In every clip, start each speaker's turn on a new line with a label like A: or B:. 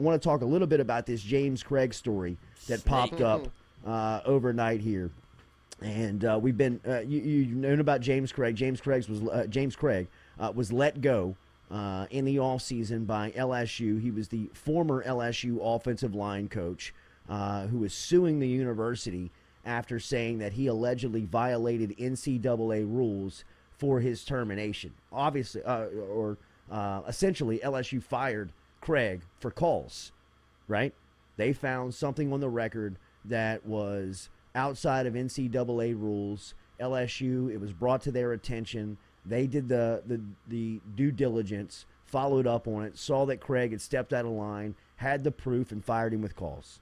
A: want to talk a little bit about this James Cregg story that popped up overnight here. And we've been you've known about James Cregg. James Cregg was let go in the offseason by LSU. He was the former LSU offensive line coach who was suing the university after saying that he allegedly violated NCAA rules for his termination. Obviously, essentially, LSU fired Cregg for calls, right? They found something on the record that was outside of NCAA rules. LSU, it was brought to their attention. They did the due diligence, followed up on it, saw that Cregg had stepped out of line, had the proof, and fired him with calls.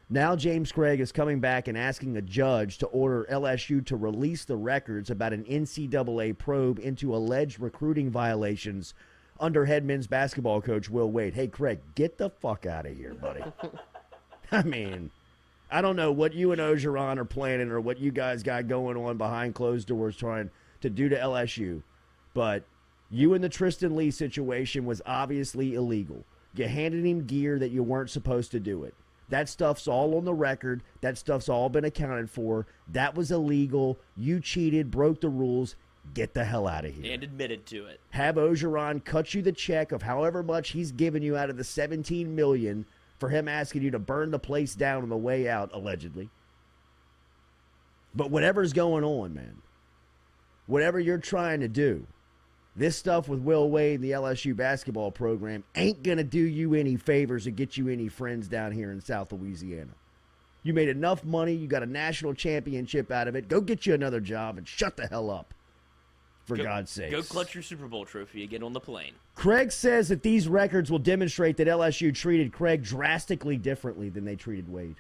A: Now James Cregg is coming back and asking a judge to order LSU to release the records about an NCAA probe into alleged recruiting violations under head men's basketball coach Will Wade. Hey, Cregg, get the fuck out of here, buddy. I mean, I don't know what you and Ogeron are planning or what you guys got going on behind closed doors trying to do to LSU, but you and the Tristan Lee situation was obviously illegal. You handed him gear that you weren't supposed to do it. That stuff's all on the record. That stuff's all been accounted for. That was illegal. You cheated, broke the rules. Get the hell out of here.
B: And admitted to it.
A: Have Ogeron cut you the check of however much he's given you out of the $17 million for him asking you to burn the place down on the way out, allegedly. But whatever's going on, man, whatever you're trying to do, this stuff with Will Wade and the LSU basketball program ain't going to do you any favors or get you any friends down here in South Louisiana. You made enough money. You got a national championship out of it. Go get you another job and shut the hell up, for God's sake.
B: Go clutch your Super Bowl trophy and get on the plane.
A: Cregg says that these records will demonstrate that LSU treated Cregg drastically differently than they treated Wade,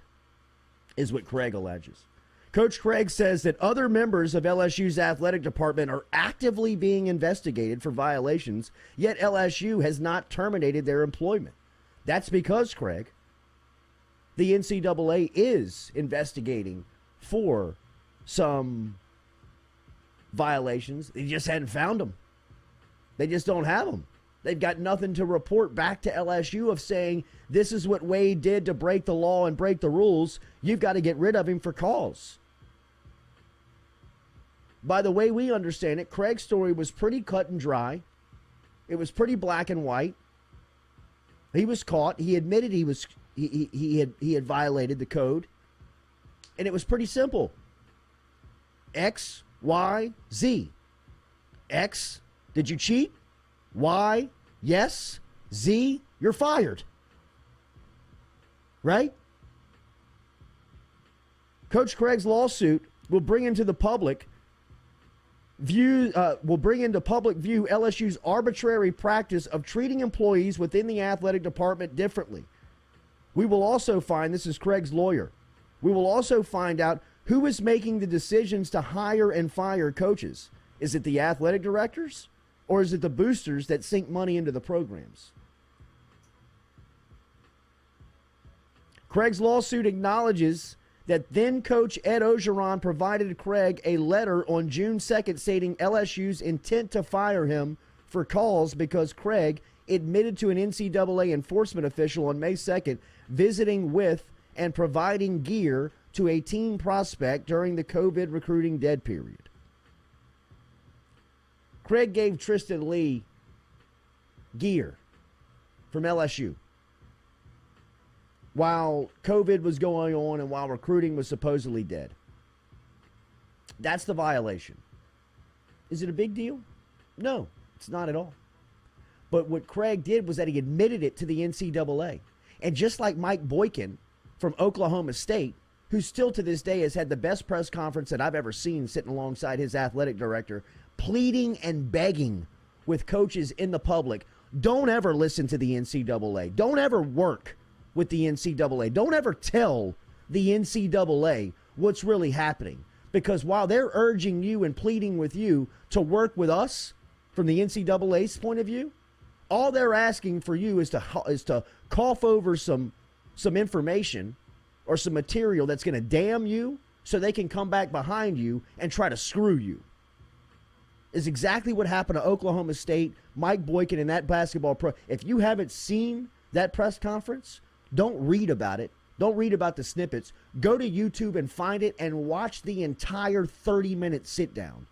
A: is what Cregg alleges. Coach Cregg says that other members of LSU's athletic department are actively being investigated for violations, yet LSU has not terminated their employment. That's because, Cregg, the NCAA is investigating for some violations. They just hadn't found them. They just don't have them. They've got nothing to report back to LSU of saying, this is what Wade did to break the law and break the rules. You've got to get rid of him for cause. By the way we understand it, Cregg's story was pretty cut and dry. It was pretty black and white. He was caught. He admitted he had violated the code. And it was pretty simple. X, Y, Z. X, did you cheat? Y, yes. Z, you're fired. Right? Coach Cregg's lawsuit will bring into public view LSU's arbitrary practice of treating employees within the athletic department differently. We will also find, this is Cregg's lawyer, we will also find out who is making the decisions to hire and fire coaches. Is it the athletic directors or is it the boosters that sink money into the programs? Cregg's lawsuit acknowledges that then coach Ed Ogeron provided Cregg a letter on June 2nd stating LSU's intent to fire him for calls because Cregg admitted to an NCAA enforcement official on May 2nd visiting with and providing gear to a teen prospect during the COVID recruiting dead period. Cregg gave Tristan Lee gear from LSU while COVID was going on and while recruiting was supposedly dead. That's the violation. Is it a big deal? No, it's not at all. But what Cregg did was that he admitted it to the NCAA. And just like Mike Boykin from Oklahoma State, who still to this day has had the best press conference that I've ever seen sitting alongside his athletic director, pleading and begging with coaches in the public, don't ever listen to the NCAA. Don't ever work with the NCAA. Don't ever tell the NCAA what's really happening. Because while they're urging you and pleading with you to work with us from the NCAA's point of view, all they're asking for you is to cough over some information or some material that's going to damn you so they can come back behind you and try to screw you. Is exactly what happened to Oklahoma State, Mike Boykin, and that basketball pro. If you haven't seen that press conference, don't read about it. Don't read about the snippets. Go to YouTube and find it and watch the entire 30-minute sit-down.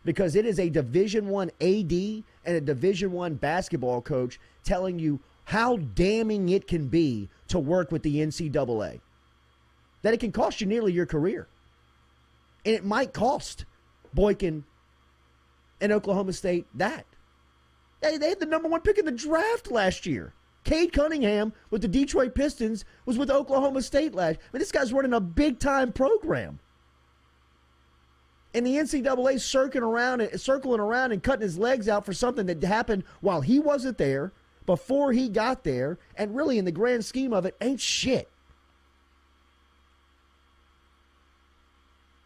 A: Because it is a Division I AD and a Division I basketball coach telling you how damning it can be to work with the NCAA. That it can cost you nearly your career. And it might cost Boykin and Oklahoma State that. They had the number 1 pick in the draft last year. Cade Cunningham with the Detroit Pistons was with Oklahoma State last. I mean, this guy's running a big-time program. And the NCAA circling around and cutting his legs out for something that happened while he wasn't there, before he got there, and really in the grand scheme of it, ain't shit.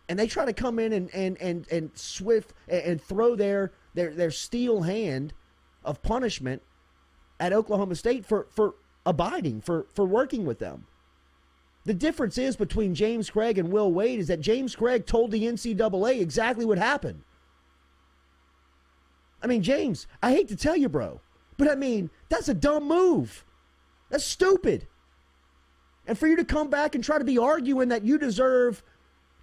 A: And they try to come in and swift and throw their steel hand of punishment at Oklahoma State for abiding, for working with them. The difference is between James Cregg and Will Wade is that James Cregg told the NCAA exactly what happened. I mean, James, I hate to tell you, bro, but I mean, that's a dumb move. That's stupid. And for you to come back and try to be arguing that you deserve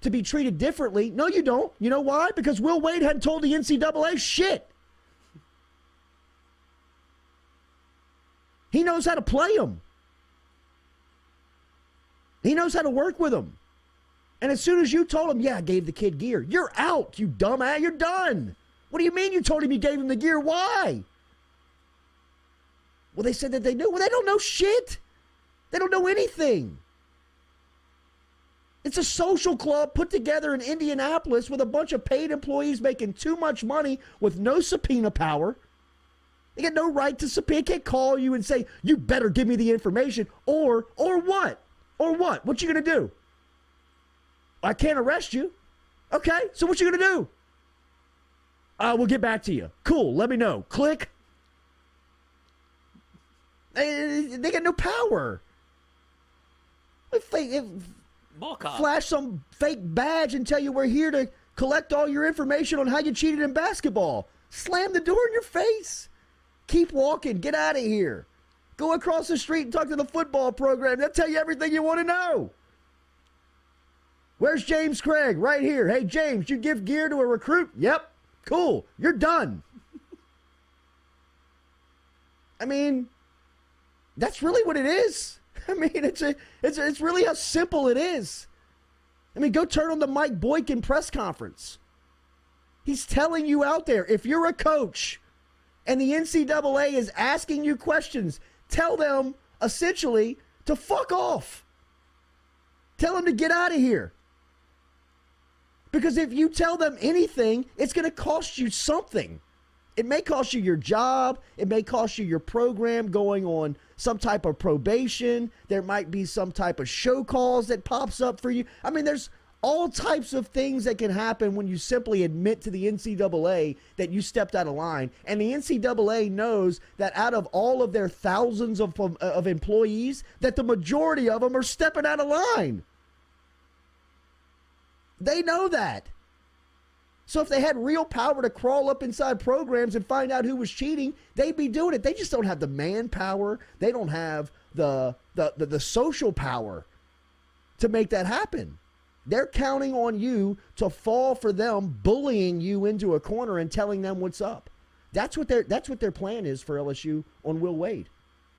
A: to be treated differently, no, you don't. You know why? Because Will Wade hadn't told the NCAA shit. He knows how to play them. He knows how to work with them. And as soon as you told him, yeah, I gave the kid gear, you're out, you dumbass, you're done. What do you mean you told him you gave him the gear? Why? Well, they said that they knew. Well, they don't know shit. They don't know anything. It's a social club put together in Indianapolis with a bunch of paid employees making too much money with no subpoena power. They got no right to subpoena. They can't call you and say, you better give me the information. Or what? Or what? What you going to do? I can't arrest you. Okay, so what you going to do? We'll get back to you. Cool, let me know. Click. They got no power. Flash some fake badge and tell you we're here to collect all your information on how you cheated in basketball. Slam the door in your face. Keep walking. Get out of here. Go across the street and talk to the football program. They'll tell you everything you want to know. Where's James Cregg? Right here. Hey, James, you give gear to a recruit? Yep. Cool. You're done. I mean, that's really what it is. I mean, it's really how simple it is. I mean, go turn on the Mike Boykin press conference. He's telling you out there, if you're a coach and the NCAA is asking you questions, tell them essentially to fuck off. Tell them to get out of here. Because if you tell them anything, it's going to cost you something. It may cost you your job. It may cost you your program going on some type of probation. There might be some type of show cause that pops up for you. I mean, there's all types of things that can happen when you simply admit to the NCAA that you stepped out of line. And the NCAA knows that out of all of their thousands of employees, that the majority of them are stepping out of line. They know that. So if they had real power to crawl up inside programs and find out who was cheating, they'd be doing it. They just don't have the manpower. They don't have the social power to make that happen. They're counting on you to fall for them bullying you into a corner and telling them what's up. That's what their plan is for LSU on Will Wade.